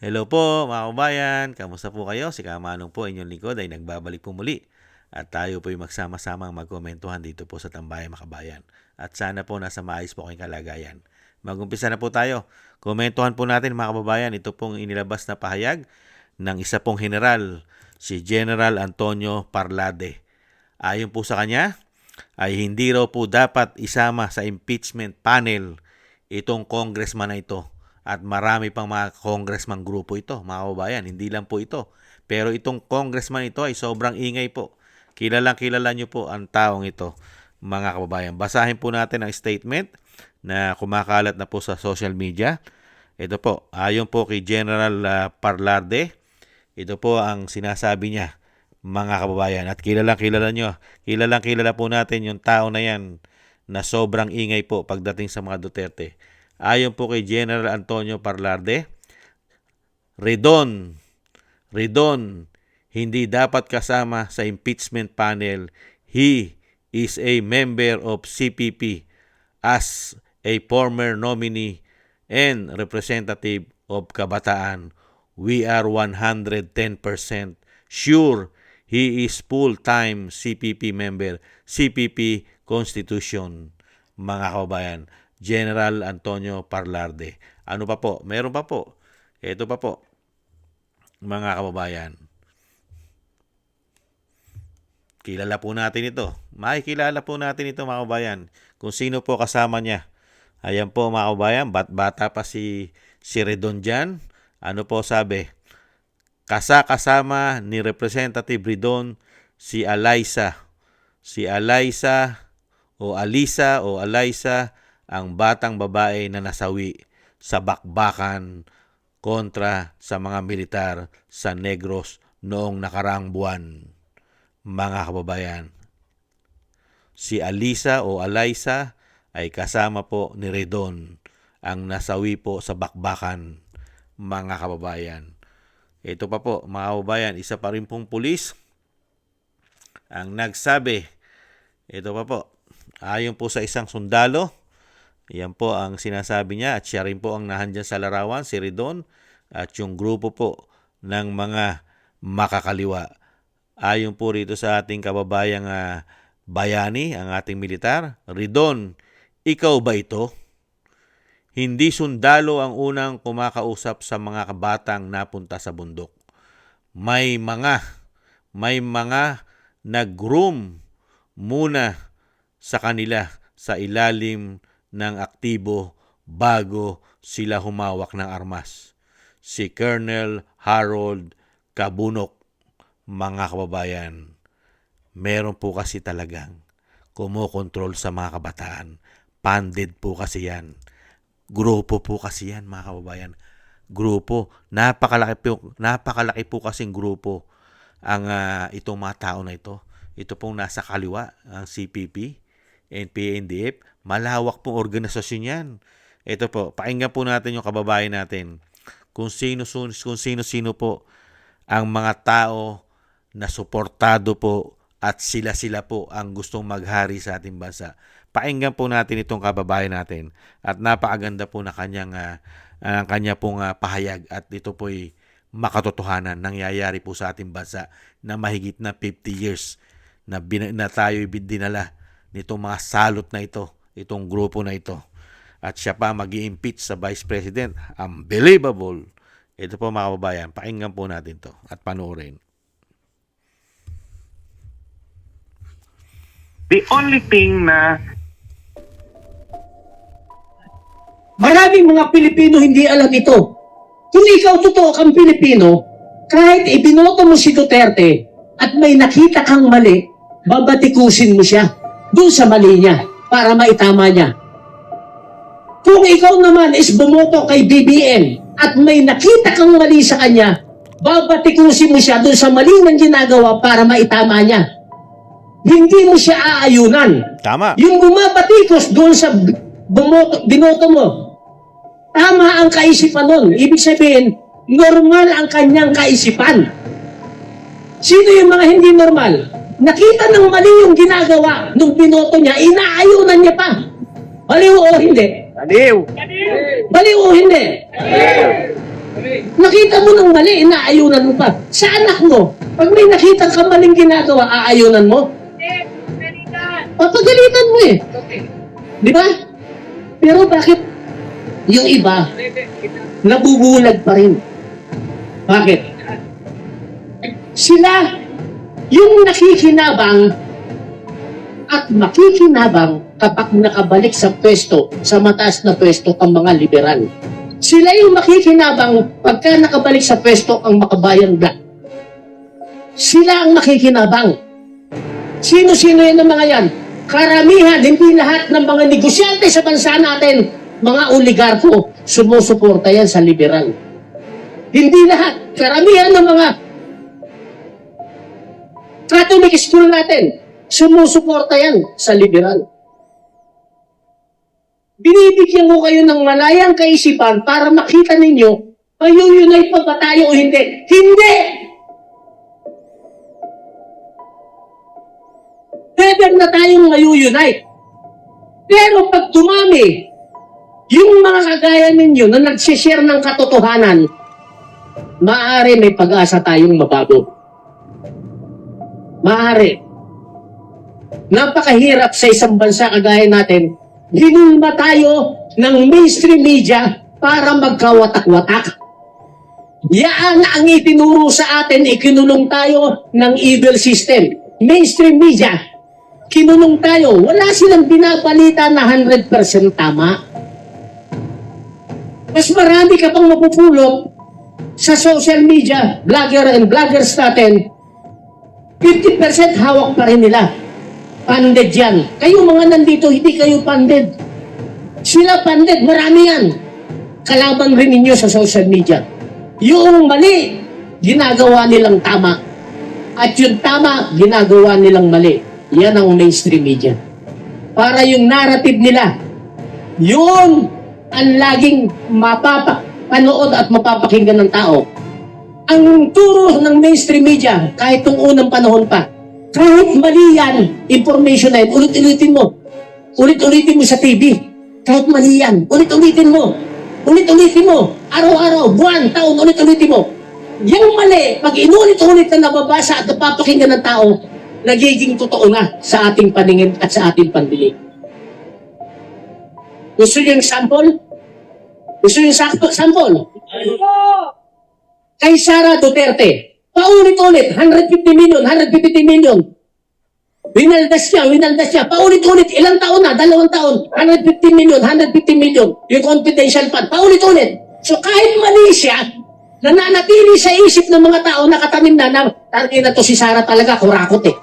Hello po mga kabayan, kamusta po kayo? Si Kamanong po, inyong lingkod ay nagbabalik po muli. At tayo po ay magsama-samang magkomentuhan dito po sa Tambayang Makabayan. At sana po nasa maayos po kayong kalagayan. Mag-umpisa na po tayo. Komentuhan po natin mga kababayan, ito pong inilabas na pahayag ng isa pong general, si General Antonio Parlade. Ayon po sa kanya, ay hindi raw po dapat isama sa impeachment panel itong congressman na ito. At marami pang mga congressman grupo ito, mga kababayan. Hindi lang po ito. Pero itong congressman ito ay sobrang ingay po. Kilala nyo po ang taong ito, mga kababayan. Basahin po natin ang statement na kumakalat na po sa social media. Ito po, ayon po kay General Parlarde, ito po ang sinasabi niya, mga kababayan. At kilala po natin yung tao na yan na sobrang ingay po pagdating sa mga Duterte. Ayon po kay General Antonio Parlarde, Redon, hindi dapat kasama sa impeachment panel. He is a member of CPP as a former nominee and representative of Kabataan. We are 110% sure he is full-time CPP member, CPP Constitution, mga kababayan. General Antonio Parlarde. Ano pa po? Meron pa po. Ito pa po, mga kababayan. Kilala po natin ito. Makikilala po natin ito, mga kababayan. Kung sino po kasama niya. Ayan po, mga kababayan. Bata pa si Redon dyan. Ano po sabi? Kasama ni Representative Redon si Alaysa. Si Alaysa o Alaysa ang batang babae na nasawi sa bakbakan kontra sa mga militar sa Negros noong nakaraang buwan, mga kababayan. Si Alaysa ay kasama po ni Redon ang nasawi po sa bakbakan, mga kababayan. Ito pa po, mga kababayan, isa pa rin pong pulis ang nagsabi. Ito pa po, ayon po sa isang sundalo, yan po ang sinasabi niya at siya rin po ang nahandyan sa larawan, si Redon at yung grupo po ng mga makakaliwa. Ayon po rito sa ating kababayang bayani, ang ating militar, Redon, ikaw ba ito? Hindi sundalo ang unang kumakausap sa mga kabatang napunta sa bundok. May mga nag-groom muna sa kanila sa ilalim ng aktibo bago sila humawak ng armas. Si Colonel Harold Kabunok, mga kababayan. Meron po kasi talagang kumokontrol sa mga kabataan. Funded po kasi yan. Grupo po kasi yan, mga kababayan. Grupo. Napakalaki po kasing grupo ang itong mga tao na ito. Ito pong nasa kaliwa, ang CPP, NPA-NDF, malawak pong organisasyon yan. Ito po, pakinggan po natin yung kababayan natin. Kung sino-sino po ang mga tao na suportado po at sila po ang gustong maghari sa ating bansa. Pakinggan po natin itong kababayan natin. At napakaganda po na kanya pong pahayag. At ito po'y makatotohanan. Nangyayari po sa ating bansa na mahigit na 50 years na tayo'y dinala nitong mga salot na ito, itong grupo na ito. At siya pa mag-i-impeach sa Vice President. Unbelievable! Ito po, mga kababayan, pakinggan po natin to at panoorin. The only thing na maraming mga Pilipino hindi alam ito. Kung ikaw totoo kang Pilipino, kahit ibinoto mo si Duterte at may nakita kang mali, babatikusin mo siya doon sa mali niya para maitama niya. Kung ikaw naman is bumoto kay BBM at may nakita kang mali sa kanya, babatikusin mo siya doon sa mali ng ginagawa para maitama niya. Hindi mo siya aayunan. Tama. Yung bumabatikos doon sa binoto mo, tama ang kaisipan nun. Ibig sabihin, normal ang kanyang kaisipan. Sino yung mga hindi normal? Nakita ng mali yung ginagawa nung binoto niya, inaayunan niya pa. Baliw o hindi? Baliw. Baliw o hindi? Nakita mo ng mali, inaayunan mo pa. Sa anak mo, pag may nakita ka maling ginagawa, aayunan mo? Papagalitan mo eh. Di ba? Pero bakit yung iba, nabubulag pa rin? Bakit? Sila, yung nakikinabang at makikinabang kapag nakabalik sa pwesto, sa mataas na pwesto ang mga liberal. Sila yung makikinabang pagka nakabalik sa pwesto ang makabayan black. Sila ang makikinabang. Sino-sino yan ang mga yan? Karamihan, hindi lahat ng mga negosyante sa bansa natin, mga oligarko, sumusuporta yan sa liberal. Hindi lahat. Karamihan ng mga Catholic school natin, sumusuporta yan sa liberal. Binibigyan ko kayo ng malayang kaisipan para makita ninyo, mayuyunite pa ba tayo o hindi? Hindi! Never na tayong mayuyunite. Pero pag dumami, yung mga kagaya ninyo na nagsishare ng katotohanan, maaari may pag-asa tayong mabago. Maaari. Napakahirap sa isang bansa kagaya natin, ginulma tayo ng mainstream media para magkawatak-watak. Yaan ang itinuro sa atin, ikinulong tayo ng evil system. Mainstream media, kinulong tayo. Wala silang binabalita na 100% tama. Mas marami ka pang mapupulot sa social media, vlogger and vloggers natin, 50% hawak pa rin nila. Panded yan. Kayo mga nandito, hindi kayo panded. Sila panded, marami yan. Kalaban rin ninyo sa social media. Yung mali, ginagawa nilang tama. At yung tama, ginagawa nilang mali. Yan ang mainstream media. Para yung narrative nila, yun ang laging mapapanood at mapapakinggan ng tao. Ang turo ng mainstream media, kahit nung unang panahon pa, kahit mali yan, information na yun, ulit-ulitin mo. Ulit-ulitin mo sa TV. Kahit mali yan, ulit-ulitin mo. Ulit-ulitin mo. Araw-araw, buwan, taon, ulit-ulitin mo. Yung mali, pag inulit-ulit na nababasa at napapakinggan ng tao, nagiging totoo na sa ating paningin at sa ating pandinig. Gusto niyo yung sample? Gusto niyo yung sample? Kay Sara Duterte, paulit-ulit, 150 million, 150 million. Winaldas niya, paulit-ulit, ilang taon na, 2 taon, 150 million, 150 million, yung confidential fund, paulit-ulit. So kahit mali siya, nananatili sa isip ng mga tao nakatanim na target na to si Sara talaga, kurakot eh.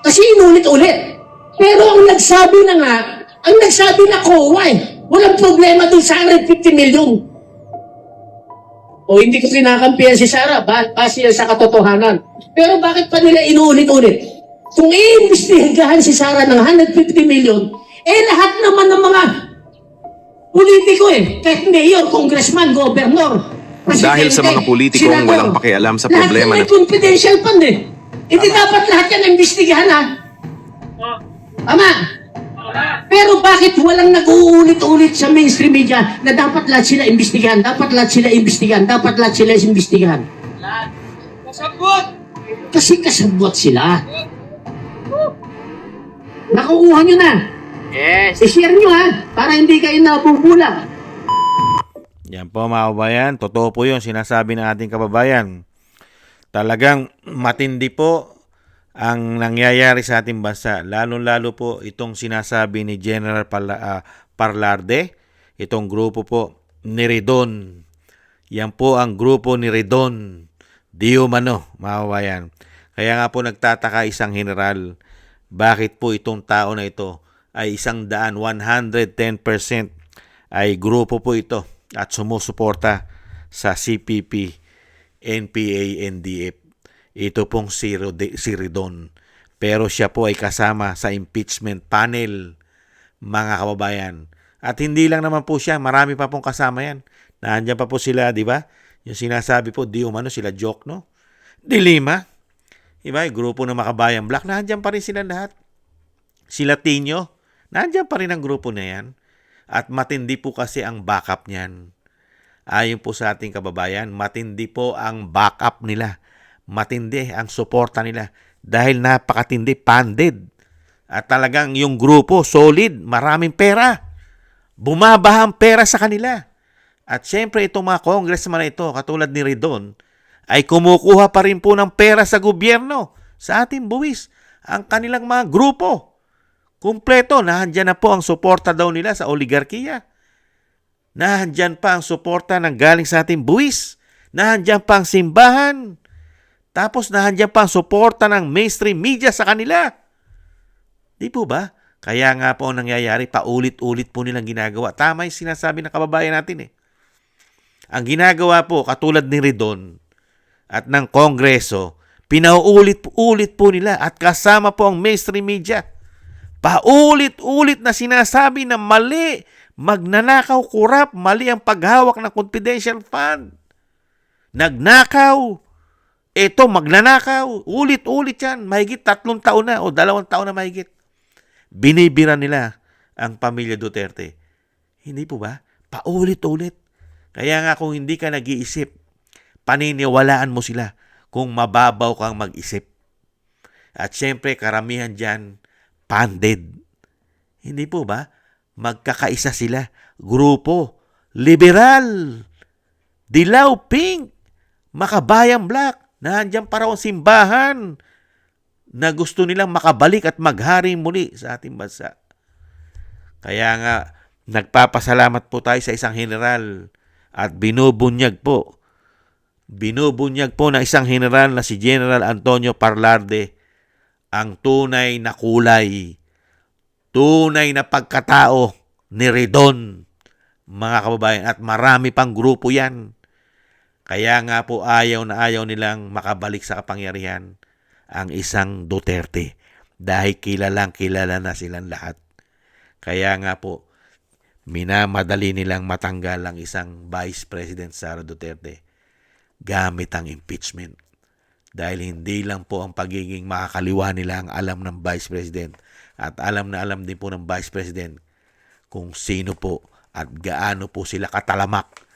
Kasi inulit-ulit. Pero ang nagsabi na COA, walang problema dun sa 150 million. O hindi ko kinakampihan si Sara, base yan sa katotohanan. Pero bakit pa nila inuulit-ulit? Kung iimbestigahan si Sara ng 150 million, lahat naman ng mga politiko kahit mayor, congressman, governor, Dahil sa mga politikong senador, walang pakialam sa problema lahat may confidential fund Hindi dapat lahat yan imbestigahan Tama? Pero bakit walang nag-uulit-ulit sa mainstream media na dapat lahat sila imbestigahan, dapat lahat sila imbestigahan, dapat lahat sila imbestigahan? Kasabot! Kasi kasabot sila. Nakukuha nyo na. Yes! I-share nyo para hindi kayo nabubula. Yan po mga kababayan, totoo po yun sinasabi ng ating kababayan. Talagang matindi po ang nangyayari sa ating bansa. Lalo-lalo po itong sinasabi ni General Parlarde, itong grupo po ni Redon. Yan po ang grupo ni Redon. Di umano, mga kababayan. Kaya nga po nagtataka isang general, bakit po itong tao na ito ay 110% ay grupo po ito at sumusuporta sa CPP, NPA, NDF. Ito pong si Redon. Pero siya po ay kasama sa impeachment panel, mga kababayan. At hindi lang naman po siya, marami pa pong kasama yan. Nandiyan pa po sila, di ba? Yung sinasabi po, di umano sila joke, no? Dilima. Diba? Yung grupo ng Makabayan Black, nandiyan pa rin sila lahat. Sila Tinyo, nandiyan pa rin ang grupo na yan. At matindi po kasi ang backup niyan. ayon po sa ating kababayan, matindi po ang backup nila. Matindi ang suporta nila dahil napakatindi, funded. At talagang yung grupo, solid, maraming pera. Bumabaha ang pera sa kanila. At syempre itong mga congressman na ito, katulad ni Ridon, ay kumukuha pa rin po ng pera sa gobyerno, sa ating buwis. Ang kanilang mga grupo, kumpleto, nahandyan na po ang suporta daw nila sa oligarkiya. Nahandyan pa ang suporta ng galing sa ating buwis. Nahandyan pa ang simbahan. Tapos nahandyan pa ang suporta ng mainstream media sa kanila. Di po ba? Kaya nga po ang nangyayari, paulit-ulit po nilang ginagawa. Tama yung sinasabi ng kababayan natin eh. Ang ginagawa po, katulad ni Ridon at ng Kongreso, pinauulit-ulit po nila at kasama po ang mainstream media. Paulit-ulit na sinasabi na mali, magnanakaw, kurap, mali ang paghawak ng confidential fund. Nagnakaw. Ito, magnanakaw. Ulit-ulit yan. Mahigit 3 taon na o 2 taon na mahigit. Binibira nila ang pamilya Duterte. Hindi po ba? Paulit-ulit. Kaya nga kung hindi ka nag-iisip, paniniwalaan mo sila kung mababaw kang mag-isip. At syempre, karamihan dyan, funded. Hindi po ba? Magkakaisa sila. Grupo, liberal, dilaw, pink, makabayang black. Nandiyan para ang simbahan na gusto nilang makabalik at maghari muli sa ating bansa. Kaya nga, nagpapasalamat po tayo sa isang general at binubunyag po ng isang general na si General Antonio Parlarde ang tunay na kulay, tunay na pagkatao ni Ridon, mga kababayan, at marami pang grupo yan. Kaya nga po ayaw na ayaw nilang makabalik sa kapangyarihan ang isang Duterte dahil kilalang kilala na silang lahat. Kaya nga po, minamadali nilang matanggal ang isang Vice President Sara Duterte gamit ang impeachment. Dahil hindi lang po ang pagiging makakaliwa nila ang alam ng Vice President at alam na alam din po ng Vice President kung sino po at gaano po sila katalamak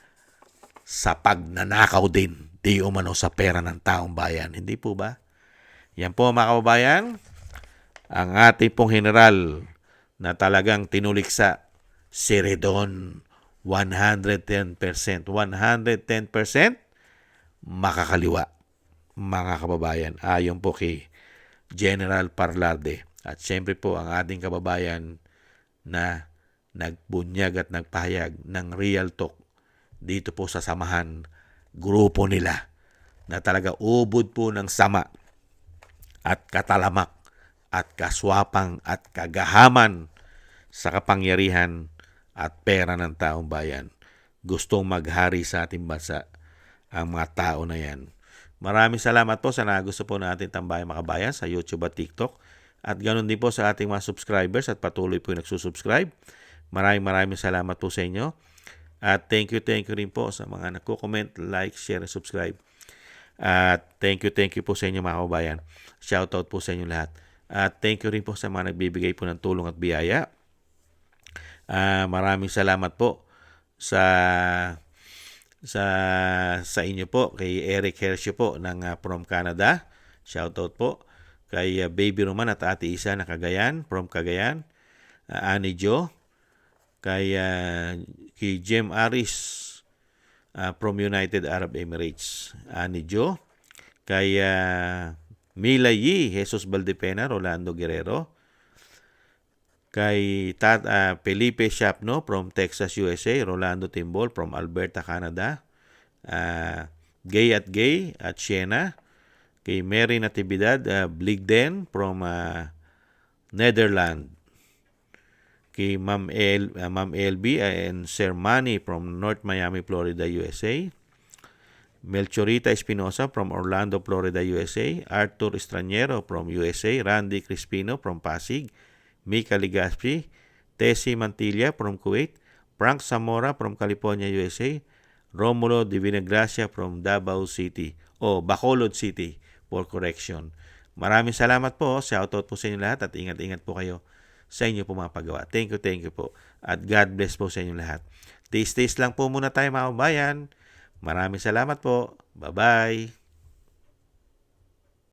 sa pagnanakaw din di umano sa pera ng taong bayan. Hindi po ba? Yan po mga kababayan, ang ating pong general na talagang tinuliksa si Ridon 110%. 110% makakaliwa, mga kababayan. Ayon po kay General Parlarde. At syempre po ang ating kababayan na nagbunyag at nagpahayag ng Real Talk dito po sa samahan, grupo nila na talaga ubod po ng sama at katalamak at kaswapang at kagahaman sa kapangyarihan at pera ng taong bayan. Gustong maghari sa ating bansa ang mga tao na yan. Maraming salamat po sa nagusto po natin tambayan mga kabayan sa YouTube at TikTok. At ganoon din po sa ating mga subscribers at patuloy po yung nagsusubscribe. Maraming salamat po sa inyo. At thank you rin po sa mga nagko-comment, like, share, and subscribe. At thank you po sa inyo mga kababayan. Shoutout po sa inyo lahat. At thank you rin po sa mga nagbibigay po ng tulong at biyaya. Maraming salamat po sa inyo po, kay Eric Hershey po ng from Canada. Shoutout po. Kay Baby Roman at Ate Isa na Cagayan, from Cagayan. Annie Jo. Kay Jem Aris from United Arab Emirates. Annie Jo. Kay Mila Yi, Jesus Valdepena, Rolando Guerrero. Kay Felipe Shapno from Texas, USA. Rolando Timbol from Alberta, Canada. Gay at Siena. Kay Mary Natividad Bligden from Netherlands. Kay Ma'am LB and Sir Manny from North Miami, Florida, USA. Melchorita Espinosa from Orlando, Florida, USA. Arthur Estraniero from USA. Randy Crispino from Pasig. Mika Ligaspi. Tessie Mantilla from Kuwait. Frank Zamora from California, USA. Romulo Divinagracia from Davao City. Bacolod City, for correction. Maraming salamat po. Shoutout po sa inyo lahat at ingat-ingat po kayo sa inyo po mga paggawa. Thank you po. At God bless po sa inyo lahat. Taste lang po muna tayo mga kabayan. Maraming salamat po. Bye-bye.